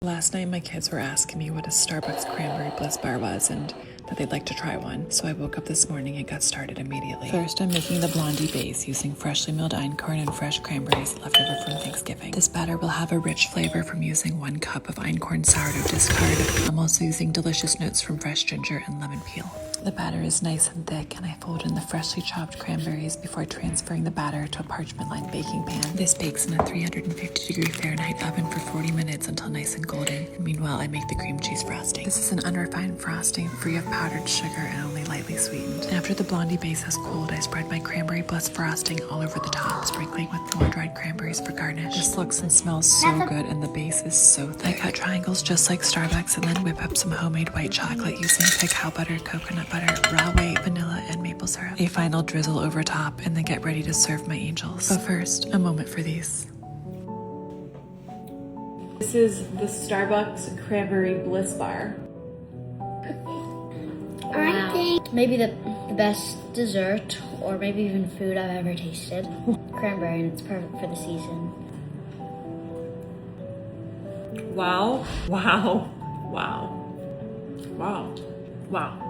Last night my kids were asking me what a Starbucks cranberry bliss bar was and that they'd like to try one, so I woke up this morning and got started immediately. First, I'm making the blondie base using freshly milled einkorn and fresh cranberries left over from Thanksgiving. This batter will have a rich flavor from using 1 cup of einkorn sourdough discard. I'm also using delicious notes from fresh ginger and lemon peel. The batter is nice and thick, and I fold in the freshly chopped cranberries before transferring the batter to a parchment-lined baking pan. This bakes in a 350-degree Fahrenheit oven for 40 minutes until nice and golden. And meanwhile, I make the cream cheese frosting. This is an unrefined frosting, free of powdered sugar and only lightly sweetened. After the blondie base has cooled, I spread my cranberry bliss frosting all over the top, sprinkling with more dried cranberries for garnish. This looks and smells so good, and the base is so thick. I cut triangles just like Starbucks and then whip up some homemade white chocolate using cacao butter, coconut butter, raw white, vanilla, and maple syrup. A final drizzle over top, and then get ready to serve my angels. But first, a moment for these. This is the Starbucks Cranberry Bliss Bar. I think maybe the best dessert, or maybe even food I've ever tasted. Cranberry, and it's perfect for the season. Wow, wow, wow, wow, wow.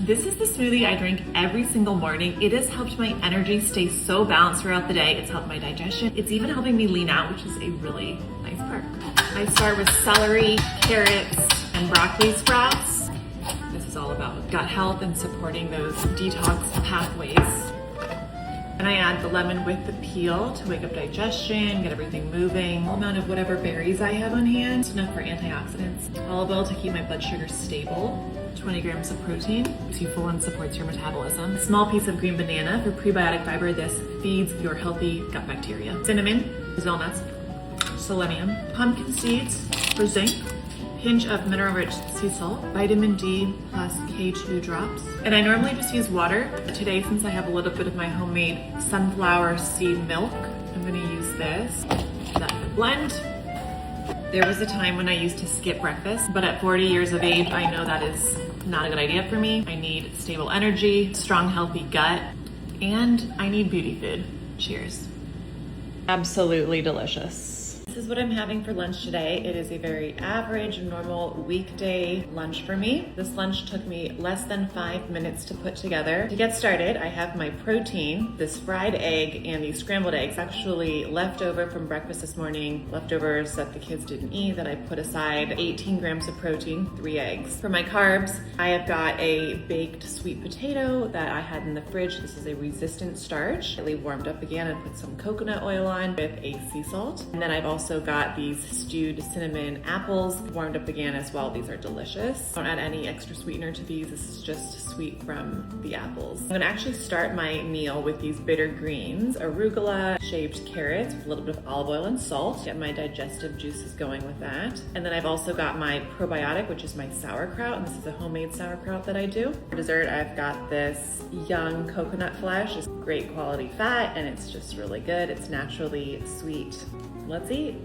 This is the smoothie I drink every single morning. It has helped my energy stay so balanced throughout the day. It's helped my digestion. It's even helping me lean out, which is a really nice perk. I start with celery, carrots, and broccoli sprouts. This is all about gut health and supporting those detox pathways. And I add the lemon with the peel to wake up digestion, get everything moving. All amount of whatever berries I have on hand. It's enough for antioxidants. Olive oil to keep my blood sugar stable. 20 grams of protein, keeps you full and supports your metabolism. A small piece of green banana for prebiotic fiber. This feeds your healthy gut bacteria. Cinnamon, Brazil nuts, selenium, pumpkin seeds for zinc, pinch of mineral-rich sea salt, vitamin D plus K2 drops. And I normally just use water. Today, since I have a little bit of my homemade sunflower seed milk, I'm gonna use this. That blend. There was a time when I used to skip breakfast, but at 40 years of age, I know that is not a good idea for me. I need stable energy, strong, healthy gut, and I need beauty food. Cheers. Absolutely delicious. This is what I'm having for lunch today. It is a very average, normal weekday lunch for me. This lunch took me less than 5 minutes to put together. To get started, I have my protein, this fried egg and these scrambled eggs, actually left over from breakfast this morning, leftovers that the kids didn't eat that I put aside, 18 grams of protein, 3 eggs. For my carbs, I have got a baked sweet potato that I had in the fridge. This is a resistant starch. I warmed up again and put some coconut oil on with a sea salt. And then I've also got these stewed cinnamon apples warmed up again as well. These are delicious. Don't add any extra sweetener to these. This is just sweet from the apples. I'm gonna actually start my meal with these bitter greens, arugula, shaved carrots with a little bit of olive oil and salt. Get my digestive juices going with that. And then I've also got my probiotic, which is my sauerkraut, and this is a homemade sauerkraut that I do. For dessert, I've got this young coconut flesh. It's great quality fat, and it's just really good. It's naturally sweet. Let's eat.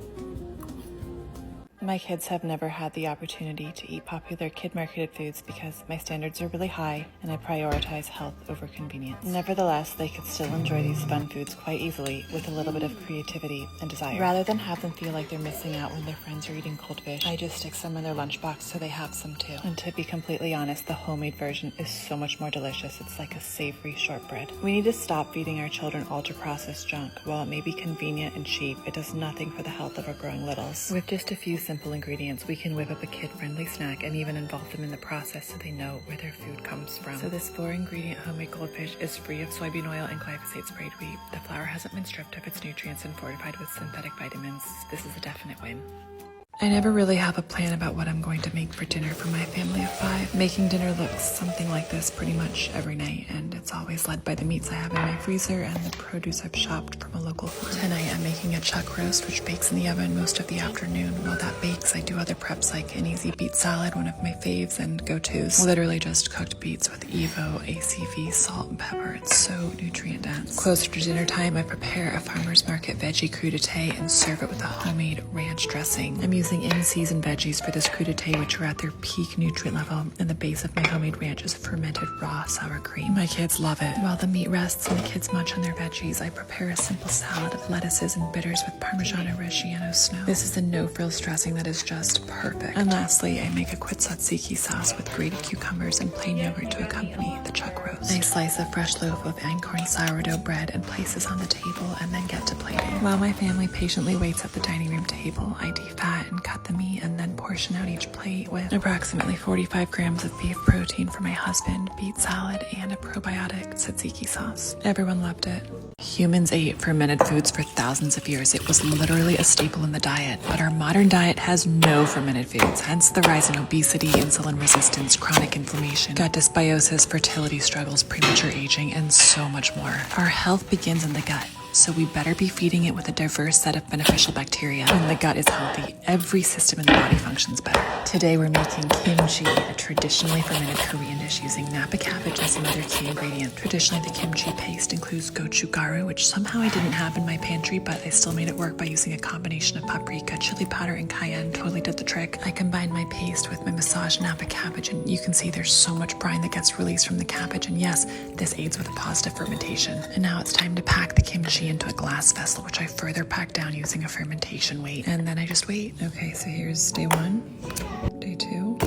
My kids have never had the opportunity to eat popular kid-marketed foods because my standards are really high and I prioritize health over convenience. Nevertheless, they could still enjoy these fun foods quite easily with a little bit of creativity and desire. Rather than have them feel like they're missing out when their friends are eating cold fish, I just stick some in their lunchbox so they have some too. And to be completely honest, the homemade version is so much more delicious. It's like a savory shortbread. We need to stop feeding our children ultra-processed junk. While it may be convenient and cheap, it does nothing for the health of our growing littles. With just a few simple ingredients, we can whip up a kid-friendly snack and even involve them in the process so they know where their food comes from. So this 4-ingredient homemade goldfish is free of soybean oil and glyphosate sprayed wheat. The flour hasn't been stripped of its nutrients and fortified with synthetic vitamins. This is a definite win. I never really have a plan about what I'm going to make for dinner for my family of 5. Making dinner looks something like this pretty much every night, and it's always led by the meats I have in my freezer and the produce I've shopped from a local farm. Tonight I'm making a chuck roast, which bakes in the oven most of the afternoon. While that bakes, I do other preps like an easy beet salad, one of my faves and go-tos. Literally just cooked beets with Evo, ACV, salt, and pepper. It's so nutrient dense. Closer to dinner time, I prepare a farmer's market veggie crudité and serve it with a homemade ranch dressing. I'm using using in-season veggies for this crudité, which are at their peak nutrient level, and the base of my homemade ranch is fermented raw sour cream. My kids love it. While the meat rests and the kids munch on their veggies, I prepare a simple salad of lettuces and bitters with Parmigiano Reggiano snow. This is the no-frills dressing that is just perfect. And lastly, I make a quick tzatziki sauce with grated cucumbers and plain yogurt to accompany the chuck roast. I slice a fresh loaf of einkorn sourdough bread and place this on the table and then get to plating. While my family patiently waits at the dining room table, I defat and cut the meat and then portion out each plate with approximately 45 grams of beef protein for my husband, beet salad, and a probiotic tzatziki sauce. Everyone loved it. Humans ate fermented foods for thousands of years. It was literally a staple in the diet, but our modern diet has no fermented foods, hence the rise in obesity, insulin resistance, chronic inflammation, gut dysbiosis, fertility struggles, premature aging, and so much more. Our health begins in the gut, so we better be feeding it with a diverse set of beneficial bacteria. When the gut is healthy, every system in the body functions better. Today we're making kimchi, a traditionally fermented Korean dish using Napa cabbage as another key ingredient. Traditionally, the kimchi paste includes gochugaru, which somehow I didn't have in my pantry, but I still made it work by using a combination of paprika, chili powder, and cayenne. Totally did the trick. I combined my paste with my massaged Napa cabbage, and you can see there's so much brine that gets released from the cabbage, and yes, this aids with a positive fermentation. And now it's time to pack the kimchi into a glass vessel, which I further pack down using a fermentation weight, and then I just wait. Okay, so here's day 1, day 2,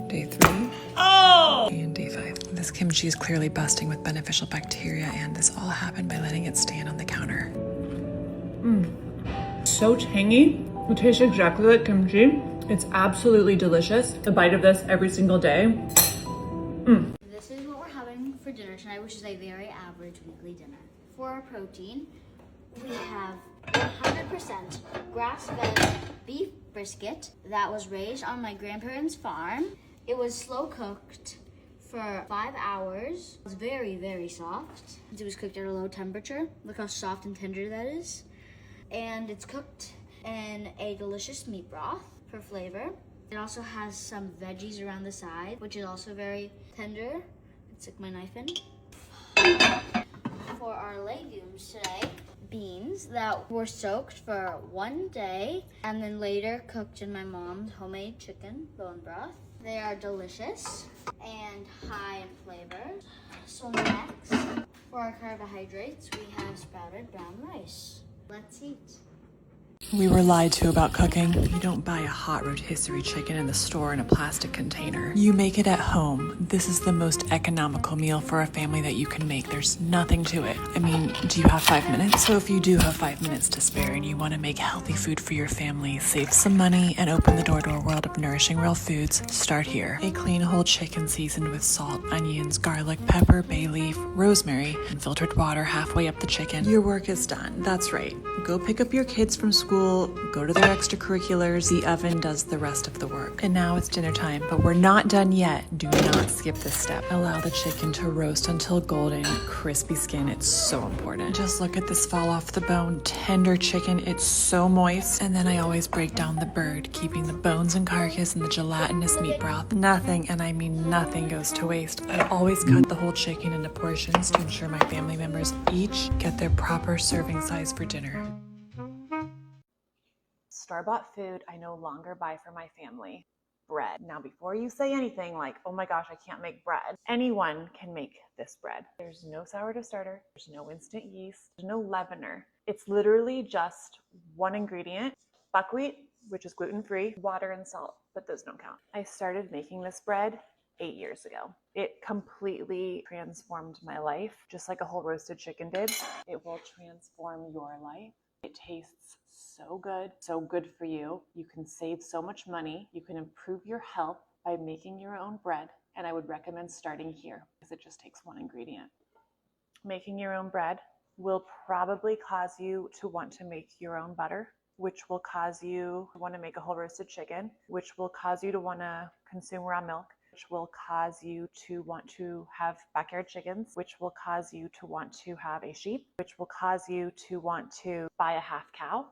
day 3, and day 5. This kimchi is clearly busting with beneficial bacteria, and this all happened by letting it stand on the counter. So tangy. It tastes exactly like kimchi. It's absolutely delicious. A bite of this every single day. This is what we're having for dinner tonight, which is a very average weekly dinner. For our protein, we have 100% grass-fed beef brisket that was raised on my grandparents' farm. It was slow cooked for 5 hours. It was very, very soft. It was cooked at a low temperature. Look how soft and tender that is. And it's cooked in a delicious meat broth for flavor. It also has some veggies around the side, which is also very tender. I'd stick my knife in. For our legumes today, beans that were soaked for 1 day and then later cooked in my mom's homemade chicken bone broth. They are delicious and high in flavor. So next, for our carbohydrates, we have sprouted brown rice. Let's eat. We were lied to about cooking. You don't buy a hot rotisserie chicken in the store in a plastic container. You make it at home. This is the most economical meal for a family that you can make. There's nothing to it. I mean, do you have 5 minutes? So if you do have 5 minutes to spare and you want to make healthy food for your family, save some money, and open the door to a world of nourishing real foods, start here. A clean whole chicken seasoned with salt, onions, garlic, pepper, bay leaf, rosemary, and filtered water halfway up the chicken. Your work is done. That's right. Go pick up your kids from school, go to their extracurriculars. The oven does the rest of the work. And now it's dinner time, but we're not done yet. Do not skip this step. Allow the chicken to roast until golden, crispy skin. It's so important. Just look at this fall off the bone, tender chicken. It's so moist. And then I always break down the bird, keeping the bones and carcass and the gelatinous meat broth. Nothing, and I mean nothing, goes to waste. I always cut the whole chicken into portions to ensure my family members each get their proper serving size for dinner. Store-bought food I no longer buy for my family. Bread. Now, before you say anything like, oh my gosh, I can't make bread, anyone can make this bread. There's no sourdough starter, there's no instant yeast, there's no leavener. It's literally just one ingredient, buckwheat, which is gluten-free, water and salt, but those don't count. I started making this bread 8 years ago. It completely transformed my life, just like a whole roasted chicken did. It will transform your life. It tastes so good for you. You can save so much money. You can improve your health by making your own bread. And I would recommend starting here because it just takes one ingredient. Making your own bread will probably cause you to want to make your own butter, which will cause you to want to make a whole roasted chicken, which will cause you to want to consume raw milk, which will cause you to want to have backyard chickens, which will cause you to want to have a sheep, which will cause you to want to buy a half cow.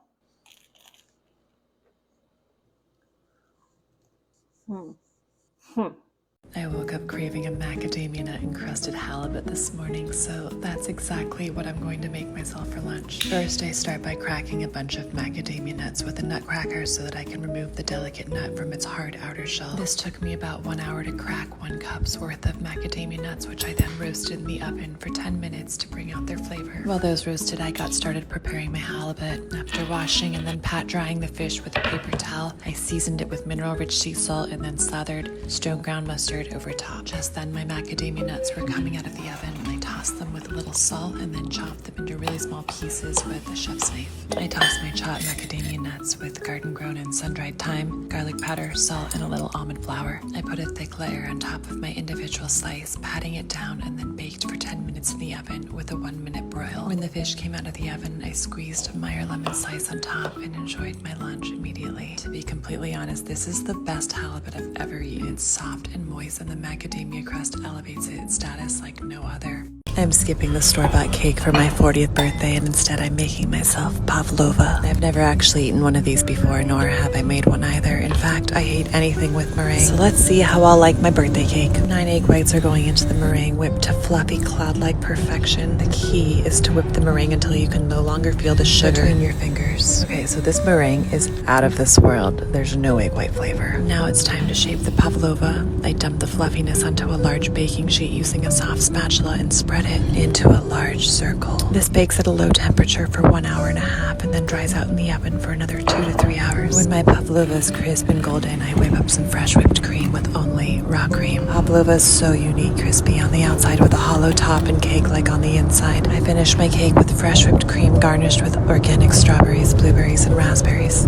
I woke up craving a macadamia nut encrusted halibut this morning, so that's exactly what I'm going to make myself for lunch. First, I start by cracking a bunch of macadamia nuts with a nutcracker so that I can remove the delicate nut from its hard outer shell. This took me about 1 hour to crack 1 cup's worth of macadamia nuts, which I then roasted in the oven for 10 minutes to bring out their flavor. While those roasted, I got started preparing my halibut. After washing and then pat drying the fish with a paper towel, I seasoned it with mineral-rich sea salt and then slathered stone ground mustard over top. Just then, my macadamia nuts were coming out of the oven. I tossed them with a little salt and then chopped them into really small pieces with a chef's knife. I tossed my chopped macadamia nuts with garden-grown and sun-dried thyme, garlic powder, salt, and a little almond flour. I put a thick layer on top of my individual slice, patting it down, and then baked for 10 minutes in the oven with a 1-minute broil. When the fish came out of the oven, I squeezed a Meyer lemon slice on top and enjoyed my lunch immediately. To be completely honest, this is the best halibut I've ever eaten. It's soft and moist, and the macadamia crust elevates its status like no other. I'm skipping the store-bought cake for my 40th birthday, and instead I'm making myself Pavlova. I've never actually eaten one of these before, nor have I made one either. In fact, I hate anything with meringue. So let's see how I'll like my birthday cake. 9 egg whites are going into the meringue, whipped to fluffy cloud-like perfection. The key is to whip the meringue until you can no longer feel the sugar between your fingers. Okay, so this meringue is out of this world. There's no egg white flavor. Now it's time to shape the Pavlova. I dump the fluffiness onto a large baking sheet using a soft spatula and spread it into a large circle. This bakes at a low temperature for 1.5 hours and then dries out in the oven for another 2 to 3 hours. When my pavlova is crisp and golden, I whip up some fresh whipped cream with only raw cream. Pavlova is so unique, crispy on the outside with a hollow top and cake-like on the inside. I finish my cake with fresh whipped cream garnished with organic strawberries, blueberries, and raspberries.